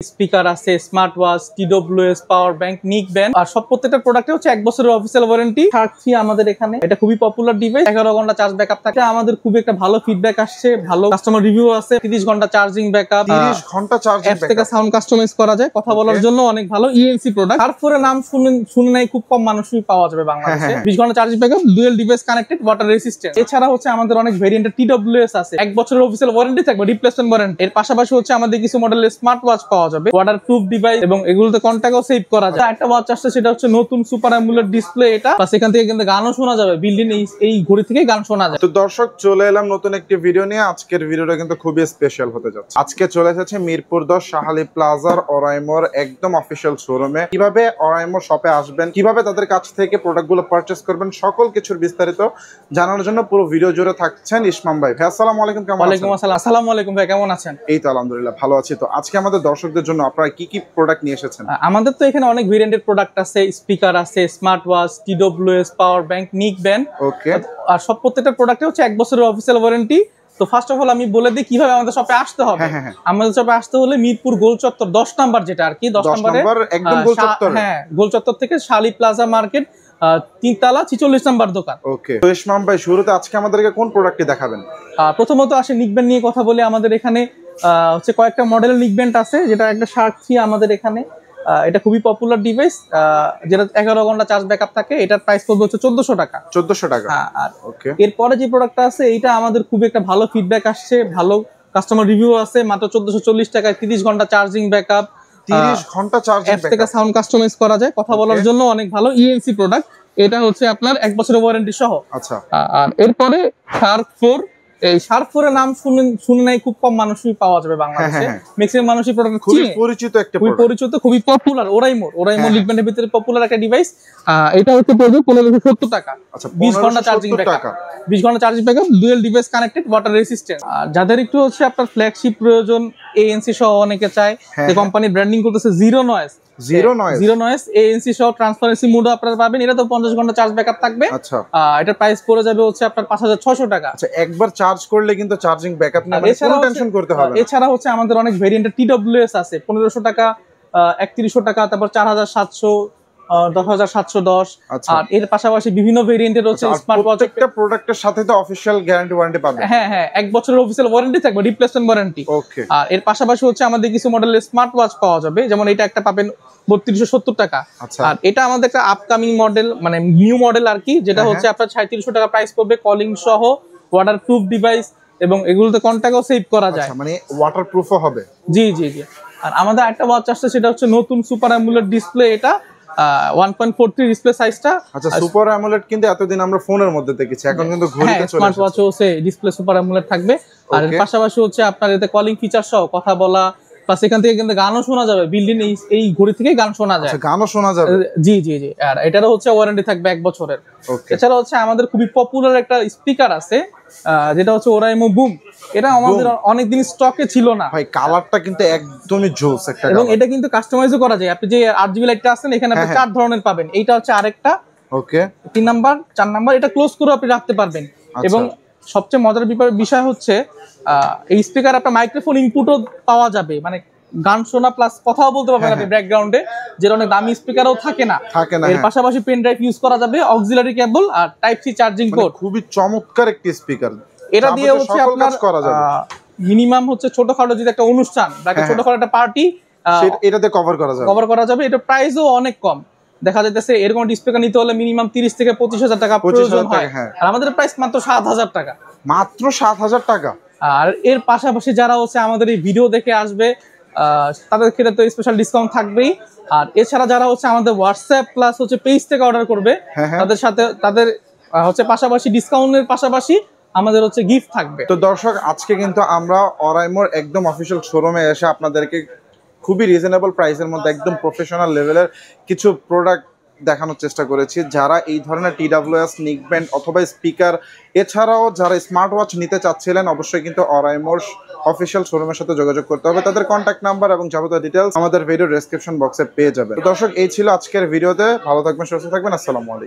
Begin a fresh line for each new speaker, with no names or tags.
Speaker আছে, smart watch, TWS, power bank, neck band আর সব প্রত্যেকটা প্রোডাক্টে হচ্ছে 1 বছরের অফিসিয়াল ওয়ারেন্টি। থাকছে আমাদের এখানে। এটা খুবই পপুলার ডিভাইস। 11 ঘন্টা চার্জ ব্যাকআপ থাকে। আমাদের খুবই একটা ভালো ফিডব্যাক আসছে, ভালো কাস্টমার রিভিউ আছে। 30 ঘন্টা চার্জিং ব্যাকআপ,
30 ঘন্টা চার্জিং
ব্যাকআপ থেকে সাউন্ড কাস্টমাইজ করা যায়, কথা বলার জন্য অনেক ভালো। ENC product. তারপরে নাম শুনে নাই, খুব কম মানুষই পাওয়া যাবে বাংলাদেশে। 20 ঘন্টা charging backup, dual device connected, water resistant. এছাড়া হচ্ছে আমাদের অনেক ভেরিয়েন্টের টিডব্লিউএস আছে। 1 বছরের অফিসিয়াল ওয়ারেন্টি থাকবে, রিপ্লেসমেন্ট ওয়ারেন্টি। এর পাশাপাশি হচ্ছে আমাদের কিছু মডেলের স্মার্ট ওয়াচ পাওয়া যাবে, ওয়াটার প্রুফ ডিভাইস, এবং এগুলোতে কন্টাক্টও সেভ করা যায়। একটা ওয়াচ আসছে, সেটা হচ্ছে নতুন সুপার অ্যামুলেট ডিসপ্লে। এটা প্লাস এখান থেকে কিন্তু গানও শোনা যাবে, বিল্ডিং এই ঘড়ি থেকে গান শোনা যায়।
তো দর্শক, চলে এলাম নতুন একটি ভিডিও নিয়ে। আজকের ভিডিওটা কিন্তু খুবই স্পেশাল হতে যাচ্ছে। আজকে চলে এসেছে মিরপুর 10 শাহালি প্লাজার ওরাইমোর একদম অফিসিয়াল শোরুমে। কিভাবে ওরাইমোর শপে আসবেন, কিভাবে তাদের কাছ থেকে প্রোডাক্টগুলো পারচেজ করবেন, সকল কিছুর বিস্তারিত জানানোর জন্য পুরো ভিডিও জুড়ে থাকছেন ইসমাম ভাই। ভাই আসসালামু আলাইকুম, কেমন আছেন?
ওয়ালাইকুম আসসালাম। আসসালামু আলাইকুম ভাই, কেমন আছেন?
এই তো আলহামদুলিল্লাহ ভালো আছি। তো আজকে আমাদের দর্শকদের জন্য আপনারা কি কি প্রোডাক্ট নিয়ে এসেছেন?
আমাদের তো এখানে অনেক ভেরিয়েন্টের প্রোডাক্ট আছে। স্পিকার আছে, smart watch, TWS, power bank, neck band.
Okay.
আর সব প্রত্যেকটা প্রোডাক্টে হচ্ছে 1 বছরের অফিসিয়াল ওয়ারেন্টি। তো ফার্স্ট অফ অল আমি বলে দিই কিভাবে আমাদের শপে আসতে হবে। আমাদের শপে আসতে হলে মিরপুর গোল চত্বর 10 নাম্বার, যেটা আর কি 10 নম্বরে
একদম গোল চত্বর।
হ্যাঁ, গোল চত্বর থেকে শাহালি প্লাজা মার্কেট, 3 তলা 46 নাম্বার দোকান।
ওকে। তো ইসমাম ভাই, শুরুতে আজকে আমাদেরকে কোন প্রোডাক্টটি দেখাবেন?
প্রথমত আসে নিক ব্যান্ড নিয়ে কথা বলি। আমাদের এখানে হচ্ছে কয়েকটা মডেলের নিক ব্যান্ড আছে, যেটা একটা শার্ক 3 আমাদের এখানে। এটা খুবই পপুলার ডিভাইস, যেটা 11 ঘন্টা চার্জ ব্যাকআপ থাকে। এটার প্রাইস পড়বে হচ্ছে 1400 টাকা।
1400 টাকা।
আর এরপরে যে প্রোডাক্টটা আছে, এইটা আমাদের খুবই একটা ভালো ফিডব্যাক আসছে, ভালো কাস্টমার রিভিউ আছে। মাত্র 1440 টাকায় 30 ঘন্টা চার্জিং ব্যাকআপ,
30 ঘন্টা চার্জিং ব্যাকআপ
থেকে সাউন্ড কাস্টমাইজ করা যায়, কথা বলার জন্য অনেক ভালো। ENC product. এটা হচ্ছে আপনার 1 বছরের ওয়ারেন্টি সহ।
আচ্ছা।
আর এরপরে শার্ক 4। এই শার্ক 4 এর নাম শুনে নাই, খুব কম মানুষই পাওয়া যাবে বাংলাদেশে। ম্যাক্সিমাম মানুষই প্রোডাক্ট
খুবই পরিচিত একটা
প্রোডাক্ট, খুবই পরিচিত, খুবই পপুলার। ওরাইমোর লিগ ব্যান্ডের ভিতরে পপুলার একটা ডিভাইস। এটা হচ্ছে পড়বে 1570 টাকা।
আচ্ছা,
20 ঘন্টা চার্জিং ব্যাকআপ, 20 ঘন্টা charging backup, dual device connected, water resistant. আর যাদের একটু হচ্ছে আপনার ফ্ল্যাগশিপ প্রয়োজন, এএনসি সহ অনেকে চায়, যে কোম্পানি ব্র্যান্ডিং করতেছে জিরো নয়েজ এএনসি সহ ট্রান্সপারেন্সি মোডও আপনারা পাবেন। এটা তো 50 ঘন্টা চার্জ ব্যাকআপ থাকবে।
আচ্ছা।
এটার প্রাইস পড়ে যাবে হচ্ছে আপনার 5600 টাকা।
আচ্ছা, একবার চার্জ করলে কিন্তু চার্জিং ব্যাকআপ নিয়ে কোনো টেনশন করতে হবে না।
এছাড়া হচ্ছে আমাদের অনেক ভেরিয়েন্টের টিডব্লিউএস আছে, 1500 টাকা, 3100 টাকা, তারপর 4700, 10710। আর এর পাশাপাশি বিভিন্ন ভেরিয়েন্টের হচ্ছে স্মার্ট ওয়াচ।
প্রত্যেকটা প্রোডাক্টের সাথে তো অফিশিয়াল গ্যারান্টি ওয়ারেন্টি পাবেন।
হ্যাঁ, 1 বছরের অফিশিয়াল ওয়ারেন্টি থাকবে, রিপ্লেসমেন্ট ওয়ারেন্টি।
ওকে।
আর এর পাশাপাশি হচ্ছে আমাদের কিছু মডেলের স্মার্ট ওয়াচ পাওয়া যাবে, যেমন এটা একটা পাবেন 3270 টাকা। আর এটা আমাদের একটা আপকামিং মডেল, মানে নিউ মডেল আর কি, যেটা হচ্ছে আপনার 3700 টাকা প্রাইস পড়বে, কলিং সহ, ওয়াটার প্রুফ ডিভাইস, এবং এগুলোতে কন্টাক্টও সেভ করা যায়।
মানে ওয়াটার প্রুফও হবে।
জি। আর আমাদের একটা ওয়াচ আসছে, সেটা হচ্ছে নতুন সুপার অ্যামুলেট ডিসপ্লে। এটা 1.43 ডিসপ্লে সাইজটা।
আচ্ছা, সুপার অ্যামুলেট কিন্তু এতদিন আমরা ফোনের মধ্যে দেখেছি, এখন কিন্তু ঘড়িতে চলে এসেছে।
স্মার্ট ওয়াচও হচ্ছে ডিসপ্লে সুপার অ্যামুলেট থাকবে। আর এর পাশাপাশি হচ্ছে আপনার এতে কলিং ফিচার সহ কথা বলা, প্লাস এখান থেকে কিন্তু গানও শোনা যাবে, বিল্ডিং এই ঘড়ি থেকে গান শোনা যায়।
আচ্ছা, গানও শোনা যাবে।
জি। আর এটারও হচ্ছে ওয়ারেন্টি থাকবে 1 বছরের। এছাড়া হচ্ছে আমাদের খুবই পপুলার একটা স্পিকার আছে, যেটা হচ্ছে ওরাইমো বুম। এটা আমাদের অনেকদিন স্টকে ছিল না ভাই।
কালারটা কিন্তু একদমই জোস একটা,
এবং এটা কিন্তু কাস্টমাইজও করা যায়। আপনি যে RGB লাইটটা আছেন, এখানে আপনি 4 ধরনের পাবেন। এইটা হচ্ছে আরেকটা।
ওকে।
3 নাম্বার, 4 নাম্বার, এটা ক্লোজ করে আপনি রাখতে পারবেন। এবং সবচেয়ে মজার বিষয় হচ্ছে এই স্পিকার আপনার মাইক্রোফোন ইনপুটও পাওয়া যাবে, মানে গান শোনা প্লাস কথাও বলতে পারবেন আপনি ব্যাকগ্রাউন্ডে, যেটা অনেক দামি স্পিকারও থাকে না। এর পাশাপাশি পেন ড্রাইভ ইউজ করা যাবে, অক্সিলারি কেবল আর টাইপ সি চার্জিং পোর্ট।
খুবই চমৎকার একটি স্পিকার।
এটা দিয়ে হচ্ছে আপনার মিনিমাম হচ্ছে ছোটখাটো যদি একটা অনুষ্ঠান বা একটা ছোটখাটো একটা পার্টি,
এটাতে কভার করা যাবে।
এটা প্রাইসও অনেক কম। দেখা যাইতেছে এরকম স্পিকার নিতে হলে মিনিমাম 30 থেকে 25,000 টাকা প্রয়োজন হয়। আর আমাদের প্রাইস মাত্র 7000 টাকা।
মাত্র 7000 টাকা।
আর এর পাশাপাশি যারা হচ্ছে আমাদের এই ভিডিও দেখে আসবে, তাদের ক্ষেত্রে তো স্পেশাল ডিসকাউন্ট থাকবেই। আর এছাড়া যারা হচ্ছে আমাদের হোয়াটসঅ্যাপ প্লাস হচ্ছে পেজ থেকে অর্ডার করবে, তাদের সাথে তাদের হচ্ছে পাশাপাশি ডিসকাউন্টের পাশাপাশি আমাদের হচ্ছে গিফট থাকবে।
তো দর্শক, আজকে কিন্তু আমরা ওরাইমোর একদম অফিসিয়াল শোরুমে এসে আপনাদেরকে খুবই রিজনেবল প্রাইসের মধ্যে একদম প্রফেশনাল লেভেলের কিছু প্রোডাক্ট দেখানোর চেষ্টা করেছি। যারা এই ধরনের টিডব্লিউএস, নিক ব্যান্ড অথবা স্পিকার, এছাড়াও যারা স্মার্ট ওয়াচ নিতে চাচ্ছিলেন, অবশ্যই কিন্তু ওরাইমোর অফিসিয়াল শোরুমের সাথে যোগাযোগ করতে হবে। তাদের কন্ট্যাক্ট নাম্বার এবং যাবতীয় ডিটেলস আমাদের ভিডিও ডেসক্রিপশন বক্সে পেয়ে যাবেন। দর্শক, এই ছিল আজকের ভিডিওতে। ভালো থাকবেন, সুস্থ থাকবেন। আসসালামু আলাইকুম।